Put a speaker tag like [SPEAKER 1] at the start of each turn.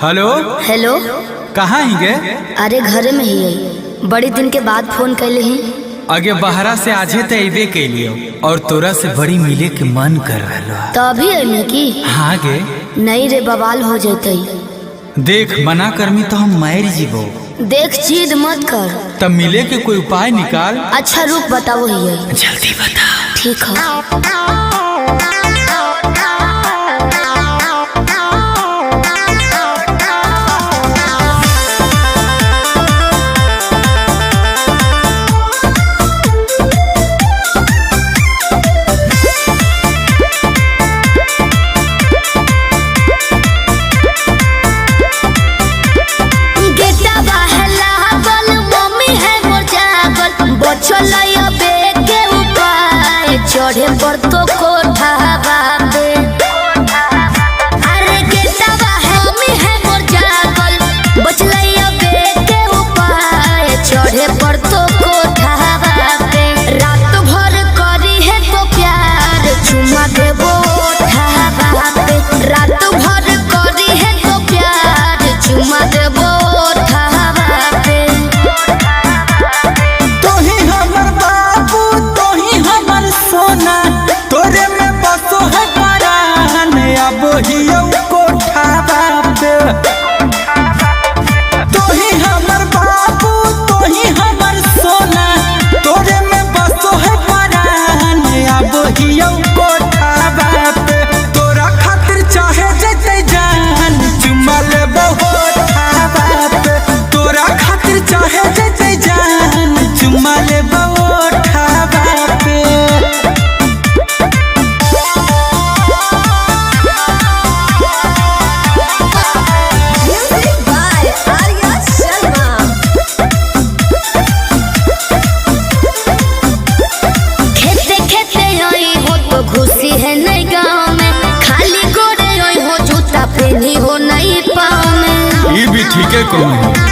[SPEAKER 1] Hello
[SPEAKER 2] hello.
[SPEAKER 1] कहाँ ही गे?
[SPEAKER 2] अरे घरे में ही है, बड़ी दिन के बाद फोन कैले ही।
[SPEAKER 1] आगे बहरा से आजे तो अबे कैलियो और तोरा से बड़ी मिले के मन कर रहा।
[SPEAKER 2] तो अभी अइमे की?
[SPEAKER 1] हाँ गे।
[SPEAKER 2] नहीं रे, बवाल हो जैते।
[SPEAKER 1] देख मना करमी तो हम मार जीवो।
[SPEAKER 2] देख जिद मत कर।
[SPEAKER 1] तब मिले के कोई उपाय निकाल।
[SPEAKER 2] अच्छा रुक बताओ ही है।
[SPEAKER 1] जल्दी बता।
[SPEAKER 2] ठीक है। चढ़े पर तो कोठावा पे, अरे गेटवा हमी है मोर जागल, बचलैया बे के उपाय। चढ़े पर तो कोठावा पे, रात भर करी है तो प्यार, चुमा देबो ओठावा पे। रात भर करी है तो प्यार, चुमा देबो ओठावा पे।
[SPEAKER 1] तोही हमर बाबू, तोही हमर सोना, तोरे में बसो है परान, अब हियो कोठावा पे। तोही हमर बाबू, तोही हमर सोना, तोरे में बसो है परान, अब हियो कोठावा पे। तोरा खातिर चाहे जते जान, चुमा लेबो ओठावा पे। तोरा खातिर चाहे जते जान, चुमा लेबो ओठावा पे।
[SPEAKER 2] खुशी है नहीं गाँव में, खाली गोरे हो जूता पहनी हो नहीं पाँव में।
[SPEAKER 1] ये भी ठीक है कौन है?